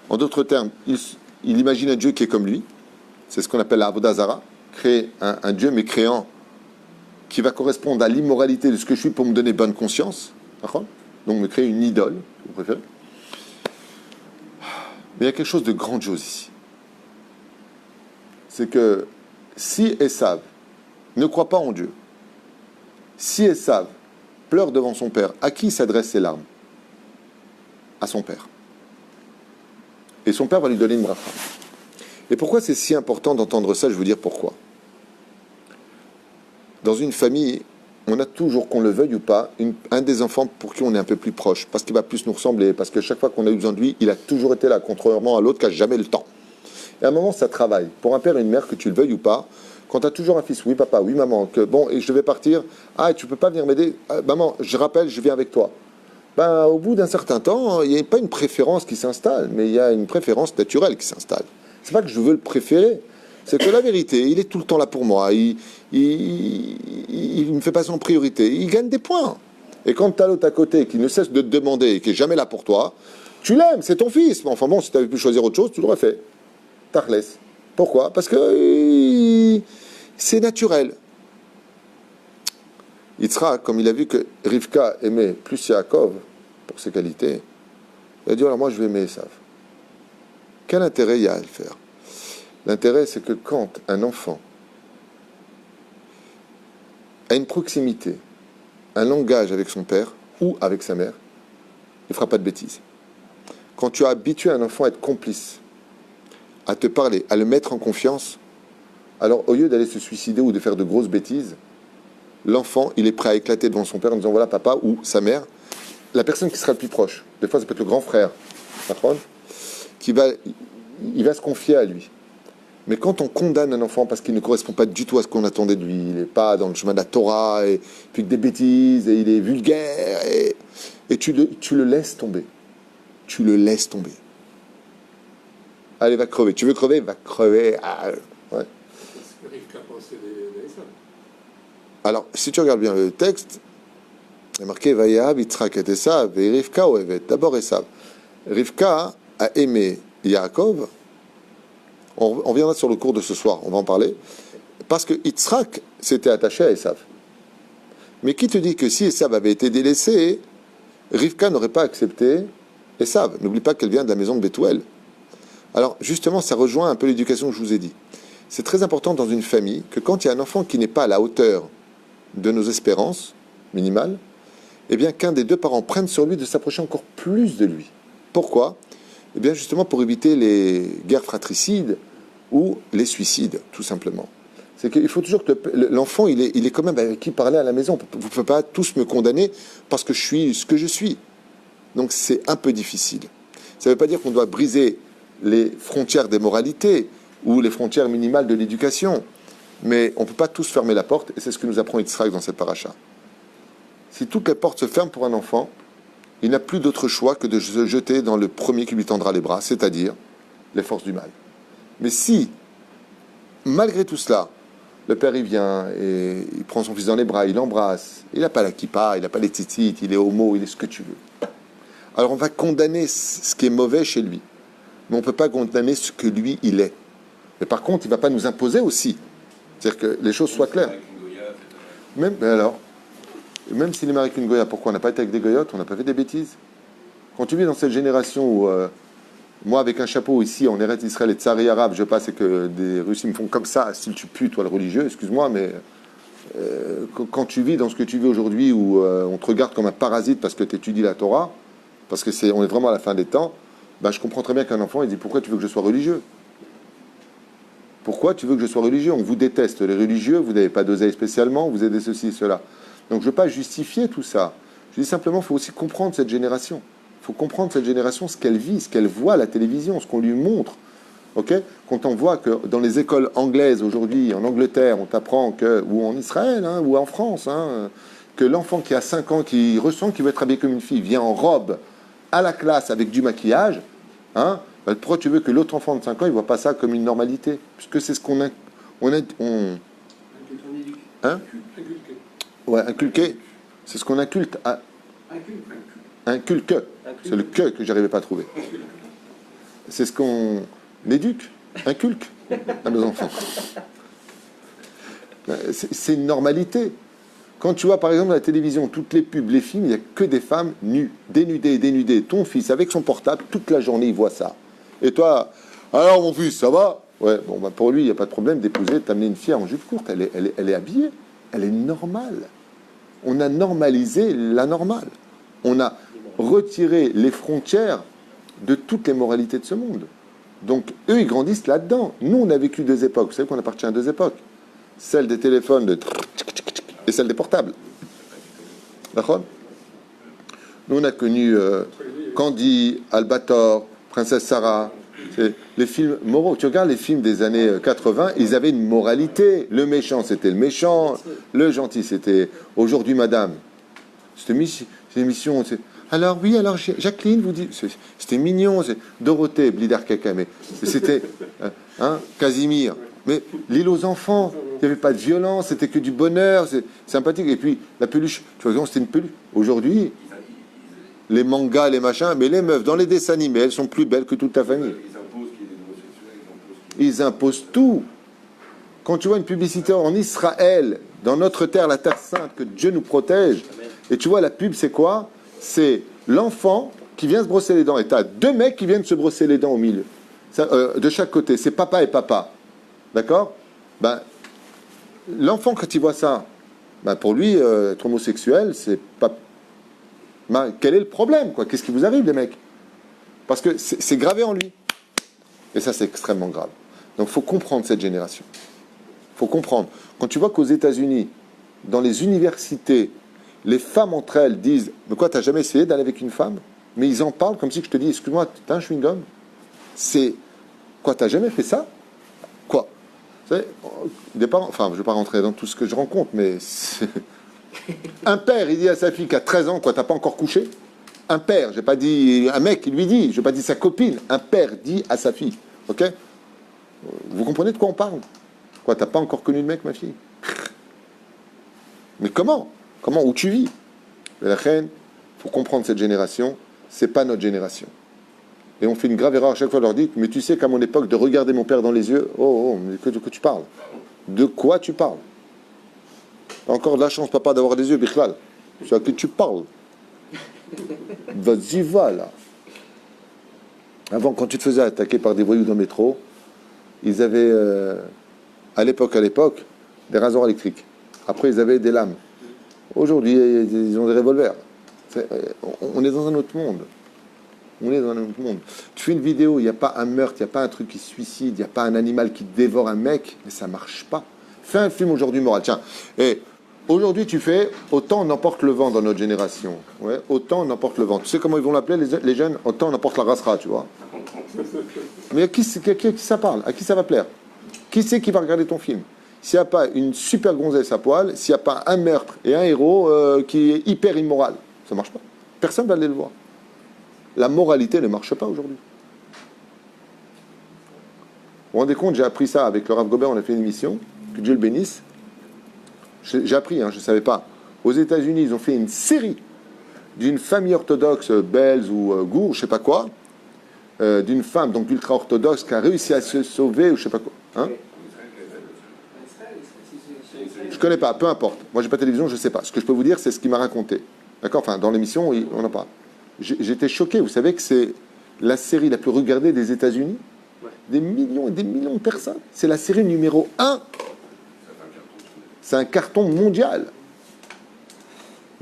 Speaker 1: En d'autres termes, il imagine un Dieu qui est comme lui. C'est ce qu'on appelle l'Avodah Zara. Créer un Dieu, mais créant qui va correspondre à l'immoralité de ce que je suis pour me donner bonne conscience. D'accord? Donc me créer une idole, si vous préférez. Mais il y a quelque chose de grandiose ici. C'est que si Esav ne croit pas en Dieu, si Esav pleure devant son père, à qui s'adressent ses larmes? À son père. Et son père va lui donner une bracha. Et pourquoi c'est si important d'entendre ça? Je vais vous dire pourquoi. Dans une famille, on a toujours, qu'on le veuille ou pas, un des enfants pour qui on est un peu plus proche, parce qu'il va plus nous ressembler, parce que chaque fois qu'on a eu besoin de lui, il a toujours été là, contrairement à l'autre qui n'a jamais le temps. Et à un moment, ça travaille. Pour un père et une mère, que tu le veuilles ou pas, quand tu as toujours un fils, oui papa, oui maman, que bon, et je vais partir, ah, tu peux pas venir m'aider, ah, maman, je rappelle, je viens avec toi. Ben, au bout d'un certain temps, il n'y a pas une préférence qui s'installe, mais il y a une préférence naturelle qui s'installe. C'est pas que je veux le préférer, c'est que la vérité, il est tout le temps là pour moi, il ne me fait pas son priorité, il gagne des points. Et quand tu as l'autre à côté qui ne cesse de te demander et qui est jamais là pour toi, tu l'aimes, c'est ton fils. Enfin bon, si tu avais pu choisir autre chose, tu l'aurais fait. Tachles. Pourquoi? Parce que c'est naturel. Yitzhak, comme il a vu que Rivka aimait plus Yaakov pour ses qualités, il a dit, alors moi je vais aimer Esav. Quel intérêt il y a à le faire? L'intérêt, c'est que quand un enfant a une proximité, un langage avec son père ou avec sa mère, il ne fera pas de bêtises. Quand tu as habitué un enfant à être complice, à te parler, à le mettre en confiance, alors au lieu d'aller se suicider ou de faire de grosses bêtises, l'enfant, il est prêt à éclater devant son père en disant, voilà papa ou sa mère, la personne qui sera le plus proche, des fois ça peut être le grand frère, il va se confier à lui. Mais quand on condamne un enfant parce qu'il ne correspond pas du tout à ce qu'on attendait de lui, il n'est pas dans le chemin de la Torah, et puis que des bêtises, et il est vulgaire, et tu le laisses tomber. Tu le laisses tomber. Allez, va crever. Tu veux crever? Va crever. Ah, ouais. Alors, si tu regardes bien le texte, il est marqué Vayahav Yitzhak et Esav, et Rivka ohevet. D'abord Esav. Rivka a aimé Yaakov. On reviendra sur le cours de ce soir, on va en parler. Parce que Yitzhak s'était attaché à Esav. Mais qui te dit que si Esav avait été délaissé, Rivka n'aurait pas accepté Esav? N'oublie pas qu'elle vient de la maison de Bethuel. Alors, justement, ça rejoint un peu l'éducation que je vous ai dit. C'est très important dans une famille que quand il y a un enfant qui n'est pas à la hauteur de nos espérances minimales, eh bien, qu'un des deux parents prenne sur lui de s'approcher encore plus de lui. Pourquoi? Eh bien, justement, pour éviter les guerres fratricides ou les suicides, tout simplement. C'est qu'il faut toujours que l'enfant, il est quand même avec qui parler à la maison. Vous ne pouvez pas tous me condamner parce que je suis ce que je suis. Donc, c'est un peu difficile. Ça ne veut pas dire qu'on doit briser les frontières des moralités ou les frontières minimales de l'éducation. Mais on ne peut pas tous fermer la porte, et c'est ce que nous apprend Yitzhak dans cette paracha. Si toutes les portes se ferment pour un enfant, il n'a plus d'autre choix que de se jeter dans le premier qui lui tendra les bras, c'est-à-dire les forces du mal. Mais si, malgré tout cela, le père il vient et il prend son fils dans les bras, il l'embrasse, il n'a pas la kippa, il n'a pas les tzitzit, il est homo, il est ce que tu veux. Alors on va condamner ce qui est mauvais chez lui, mais on ne peut pas condamner ce que lui il est. Mais par contre, il ne va pas nous imposer aussi. C'est-à-dire que les choses soient claires. Même, mais alors, même s'il est marié avec une goya, pourquoi on n'a pas été avec des goyotes, on n'a pas fait des bêtises? Quand tu vis dans cette génération où, moi avec un chapeau ici, en Eretz Israël et Tsari arabe, je passe et que des Russes me font comme ça, style tu pues, toi le religieux, excuse-moi, mais quand tu vis dans ce que tu vis aujourd'hui, où on te regarde comme un parasite parce que tu étudies la Torah, parce que on est vraiment à la fin des temps, ben, je comprends très bien qu'un enfant, il dit, pourquoi tu veux que je sois religieux? Pourquoi tu veux que je sois religieux? On vous déteste, les religieux, vous n'avez pas d'oseille spécialement, vous aidez ceci et cela. Donc je ne veux pas justifier tout ça. Je dis simplement, il faut aussi comprendre cette génération. Il faut comprendre cette génération, ce qu'elle vit, ce qu'elle voit à la télévision, ce qu'on lui montre. Okay? Quand on voit que dans les écoles anglaises aujourd'hui, en Angleterre, on t'apprend que, ou en Israël, hein, ou en France, hein, que l'enfant qui a 5 ans, qui ressent qu'il veut être habillé comme une fille, vient en robe à la classe avec du maquillage, hein, pourquoi tu veux que l'autre enfant de 5 ans, il ne voit pas ça comme une normalité? Puisque c'est ce qu'on hein? Ouais, inculqué. C'est ce qu'on inculte. Inculque. C'est le que j'arrivais pas à trouver. C'est ce qu'on éduque, inculque à nos enfants. C'est une normalité. Quand tu vois par exemple à la télévision, toutes les pubs, les films, il n'y a que des femmes nues, dénudées. Ton fils avec son portable, toute la journée, il voit ça. Et toi, alors mon fils, ça va? Ouais, bon, bah pour lui, il n'y a pas de problème d'épouser, de t'amener une fille en jupe courte. Elle est habillée. Elle est normale. On a normalisé la normale. On a retiré les frontières de toutes les moralités de ce monde. Donc, eux, ils grandissent là-dedans. Nous, on a vécu deux époques. Vous savez qu'on appartient à deux époques. Celle des téléphones et celle des portables. D'accord? Nous, on a connu Candy, Albator, Princesse Sarah. C'est les films moraux. Tu regardes les films des années 80, ils avaient une moralité. Le méchant, c'était le méchant. Le gentil, c'était aujourd'hui, madame. C'était une émission. Alors, oui, alors Jacqueline vous dit. C'était mignon. Dorothée, Blidar Kaka. Mais c'était. Casimir. Mais l'île aux enfants, il n'y avait pas de violence, c'était que du bonheur, c'est sympathique. Et puis, la peluche, tu vois, c'était une peluche. Aujourd'hui, les mangas, les machins, mais les meufs, dans les dessins animés, elles sont plus belles que toute ta famille. Ils imposent tout. Quand tu vois une publicité en Israël, dans notre terre, la terre sainte, que Dieu nous protège, et tu vois la pub, c'est quoi? C'est l'enfant qui vient se brosser les dents. Et tu as deux mecs qui viennent se brosser les dents au milieu. Ça, de chaque côté. C'est papa et papa. D'accord? Ben, l'enfant, quand il voit ça, ben pour lui, être homosexuel, c'est pas... Ben, quel est le problème, quoi? Qu'est-ce qui vous arrive, les mecs? Parce que c'est gravé en lui. Et ça, c'est extrêmement grave. Donc, il faut comprendre cette génération. Il faut comprendre. Quand tu vois qu'aux États-Unis, dans les universités, les femmes entre elles disent « Mais quoi, t'as jamais essayé d'aller avec une femme ?» Mais ils en parlent comme si je te dis « Excuse-moi, t'as un chewing-gum ?» C'est... Quoi, t'as jamais fait ça? Quoi? Vous savez, des parents... Enfin, je ne vais pas rentrer dans tout ce que je rencontre, mais... Un père, il dit à sa fille qui a 13 ans « Quoi, t'as pas encore couché ?» Un père, j'ai pas dit... Un mec, il lui dit, je n'ai pas dit sa copine. Un père dit à sa fille. Ok? Vous comprenez de quoi on parle? Quoi, t'as pas encore connu le mec, ma fille? Mais comment? Comment? Où tu vis? La reine, il faut comprendre cette génération, c'est pas notre génération. Et on fait une grave erreur à chaque fois, on leur dit, mais tu sais qu'à mon époque, de regarder mon père dans les yeux, mais de quoi tu parles? De quoi tu parles? T'as encore de la chance, papa, d'avoir des yeux, Bichlal. C'est à qui tu parles? Vas-y, va, là. Avant, quand tu te faisais attaquer par des voyous dans le métro, ils avaient, à l'époque, des rasoirs électriques. Après, ils avaient des lames. Aujourd'hui, ils ont des revolvers. On est dans un autre monde. On est dans un autre monde. Tu fais une vidéo, il n'y a pas un meurtre, il n'y a pas un truc qui se suicide, il n'y a pas un animal qui dévore un mec, mais ça ne marche pas. Fais un film aujourd'hui moral. Tiens, et aujourd'hui, tu fais Autant on emporte le vent dans notre génération. Ouais, Autant on emporte le vent. Tu sais comment ils vont l'appeler, les jeunes? Autant on emporte la rasera, tu vois. Mais à qui ça parle? À qui ça va plaire? Qui c'est qui va regarder ton film? S'il n'y a pas une super gonzesse à poil, s'il n'y a pas un meurtre et un héros qui est hyper immoral, ça ne marche pas. Personne ne va aller le voir. La moralité ne marche pas aujourd'hui. Vous vous rendez compte, j'ai appris ça avec le Rav Gobert, on a fait une émission, que Dieu le bénisse. J'ai appris, je ne savais pas. Aux États-Unis, ils ont fait une série d'une famille orthodoxe, Belz ou Gour, je ne sais pas quoi, d'une femme donc ultra-orthodoxe qui a réussi à se sauver, ou je ne sais pas quoi. Hein? Je ne connais pas, peu importe. Moi, j'ai pas de télévision, je ne sais pas. Ce que je peux vous dire, c'est ce qu'il m'a raconté. D'accord? Enfin, dans l'émission, on n'en parle. J'étais choqué. Vous savez que c'est la série la plus regardée des États-Unis? Ouais. Des millions et des millions de personnes. C'est la série numéro 1. C'est un carton mondial.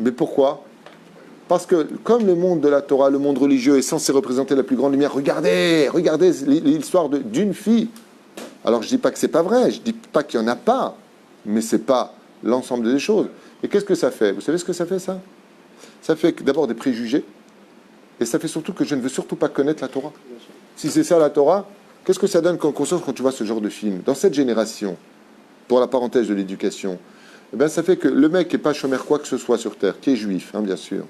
Speaker 1: Mais pourquoi? Parce que, comme le monde de la Torah, le monde religieux est censé représenter la plus grande lumière, regardez l'histoire d'une fille. Alors, je ne dis pas que ce n'est pas vrai, je ne dis pas qu'il n'y en a pas, mais ce n'est pas l'ensemble des choses. Et qu'est-ce que ça fait? Vous savez ce que ça fait, ça? Ça fait d'abord des préjugés, et ça fait surtout que je ne veux surtout pas connaître la Torah. Si c'est ça la Torah, qu'est-ce que ça donne comme conscience quand tu vois ce genre de film? Dans cette génération, pour la parenthèse de l'éducation, eh bien, ça fait que le mec n'est pas chômeur quoi que ce soit sur Terre, qui est juif, bien sûr,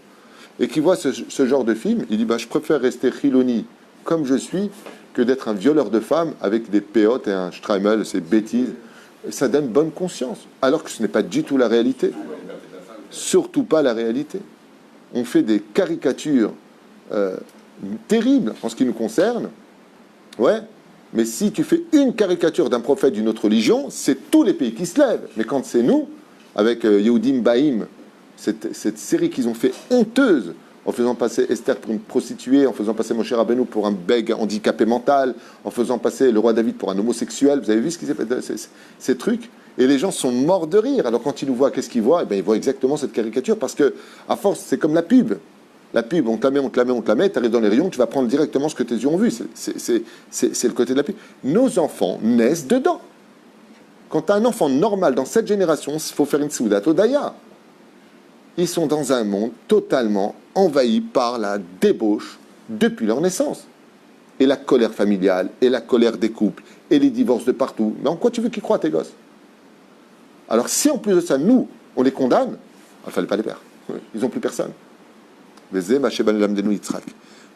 Speaker 1: et qui voit ce genre de film, il dit je préfère rester chiloni comme je suis que d'être un violeur de femmes avec des péotes et un streimel, ces bêtises. Et ça donne bonne conscience, alors que ce n'est pas du tout la réalité. Surtout pas la réalité. on fait des caricatures terribles en ce qui nous concerne. Ouais, mais si tu fais une caricature d'un prophète d'une autre religion, c'est tous les pays qui se lèvent. Mais quand c'est nous, avec Yehudim Baïm, cette série qu'ils ont fait honteuse, en faisant passer Esther pour une prostituée, en faisant passer Moshe Rabbeinu pour un bègue handicapé mental, en faisant passer le roi David pour un homosexuel. Vous avez vu ce qui s'est fait, ces trucs? Et les gens sont morts de rire. Alors quand ils nous voient, qu'est-ce qu'ils voient? Eh bien, ils voient exactement cette caricature, parce que, à force, c'est comme la pub. La pub, on te la met, on te la met, on te la met, tu arrives dans les rayons, tu vas prendre directement ce que tes yeux ont vu. C'est le côté de la pub. Nos enfants naissent dedans. Quand tu as un enfant normal dans cette génération, il faut faire une Soudat Odaya. Ils sont dans un monde totalement envahi par la débauche depuis leur naissance. Et la colère familiale, et la colère des couples, et les divorces de partout. Mais en quoi tu veux qu'ils croient, tes gosses? Alors si en plus de ça, nous, on les condamne, il ne fallait pas les perdre. Ils n'ont plus personne.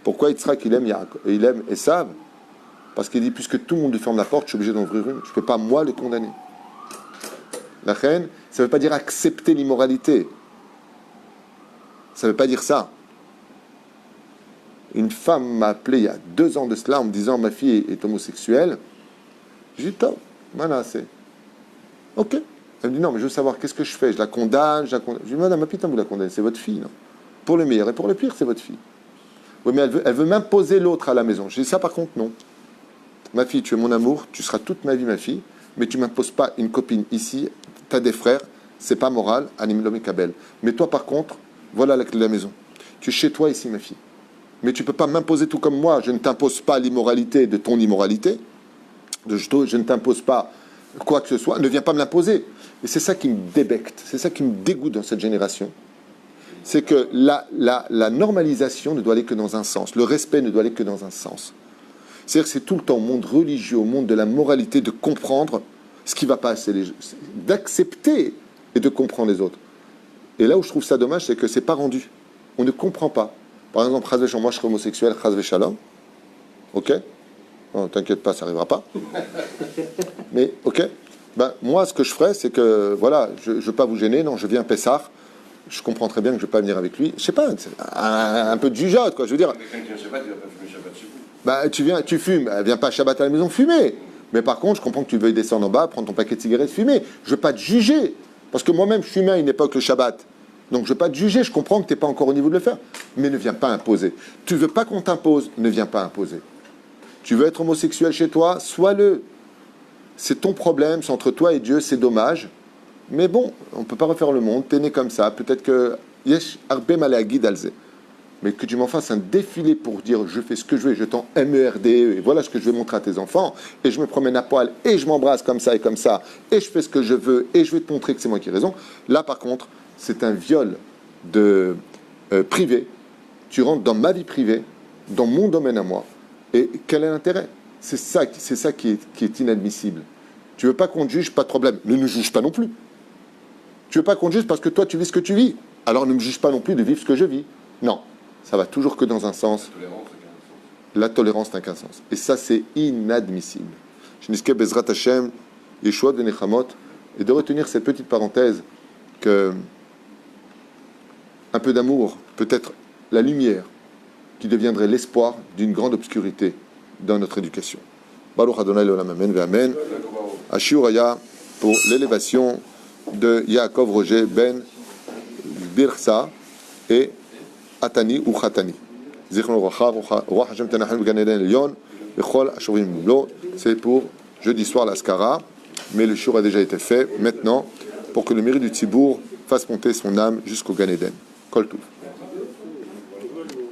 Speaker 1: Pourquoi Yitzhak il aime Esav? Parce qu'il dit, puisque tout le monde lui ferme la porte, je suis obligé d'en ouvrir une. Je ne peux pas, moi, les condamner. La reine, ça ne veut pas dire accepter l'immoralité. Ça ne veut pas dire ça. Une femme m'a appelé il y a 2 ans de cela en me disant, ma fille est homosexuelle. J'ai dit, top, voilà, c'est... Ok. Elle me dit, non, mais je veux savoir, qu'est-ce que je fais? Je la condamne, je dis, madame, ma putain, vous la condamnez, c'est votre fille, non? Pour le meilleur et pour le pire, c'est votre fille. Oui, mais elle veut m'imposer l'autre à la maison. Je dis, ça, par contre, non. Ma fille, tu es mon amour, tu seras toute ma vie ma fille, mais tu ne m'imposes pas une copine ici, tu as des frères, c'est pas moral, anim l'homme et kabel. Mais toi, par contre, voilà la clé de la maison. Tu es chez toi ici, ma fille. Mais tu ne peux pas m'imposer tout comme moi. Je ne t'impose pas l'immoralité de ton immoralité. Je ne t'impose pas quoi que ce soit. Ne viens pas me l'imposer. Et c'est ça qui me débecte, c'est ça qui me dégoûte dans cette génération. C'est que la normalisation ne doit aller que dans un sens. Le respect ne doit aller que dans un sens. C'est-à-dire que c'est tout le temps au monde religieux, au monde de la moralité, de comprendre ce qui ne va pas assez, d'accepter et de comprendre les autres. Et là où je trouve ça dommage, c'est que ce n'est pas rendu. On ne comprend pas. Par exemple, moi je serai homosexuel, chas shalom. Ok? Non, t'inquiète pas, ça n'arrivera pas. Mais ok? Ben, moi, ce que je ferais, c'est que, voilà, je ne veux pas vous gêner, non, je viens Pessah. Je comprends très bien que je ne vais pas venir avec lui. Je sais pas, un peu de jugeote, quoi. Je veux dire.
Speaker 4: Quelqu'un qui ne sait pas, tu vas pas fumer Shabbat chez vous.
Speaker 1: Bah, tu viens, tu fumes. Viens pas à Shabbat à la maison fumer. Mais par contre, je comprends que tu veuilles descendre en bas, prendre ton paquet de cigarettes, fumer. Je veux pas te juger. Parce que moi-même, je fumais à une époque le Shabbat. Donc, je veux pas te juger. Je comprends que tu n'es pas encore au niveau de le faire. Mais ne viens pas imposer. Tu veux pas qu'on t'impose, ne viens pas imposer. Tu veux être homosexuel chez toi, sois-le. C'est ton problème, c'est entre toi et Dieu, c'est dommage. Mais bon, on ne peut pas refaire le monde, t'es né comme ça, peut-être que... Yesh arbe malagi dalze. Mais que tu m'en fasses un défilé pour dire je fais ce que je veux, je t'en MERDE, et voilà ce que je vais montrer à tes enfants, et je me promène à poil, et je m'embrasse comme ça, et je fais ce que je veux, et je vais te montrer que c'est moi qui ai raison. Là, par contre, c'est un viol de privé. Tu rentres dans ma vie privée, dans mon domaine à moi, et quel est l'intérêt? C'est ça qui est inadmissible. Tu veux pas qu'on te juge, pas de problème. Ne nous juge pas non plus. Tu veux pas qu'on te juge parce que toi, tu vis ce que tu vis. Alors ne me juge pas non plus de vivre ce que je vis. Non, ça va toujours que dans un sens. La tolérance n'a qu'un sens. Et ça, c'est inadmissible. Je n'escape Bezrat Hashem, Yeshua de Nechamot, et de retenir cette petite parenthèse que un peu d'amour peut être la lumière qui deviendrait l'espoir d'une grande obscurité dans notre éducation. Baruch Adonai Leolam Amen Ve'Amen. Ashur Aya pour l'élévation de Yaakov Roger Ben Birsa et Atani ou Khatani. C'est pour jeudi soir l'Askara, mais le shur a déjà été fait maintenant pour que le mérite du Tzibour fasse monter son âme jusqu'au Gan Eden. Kol Touv.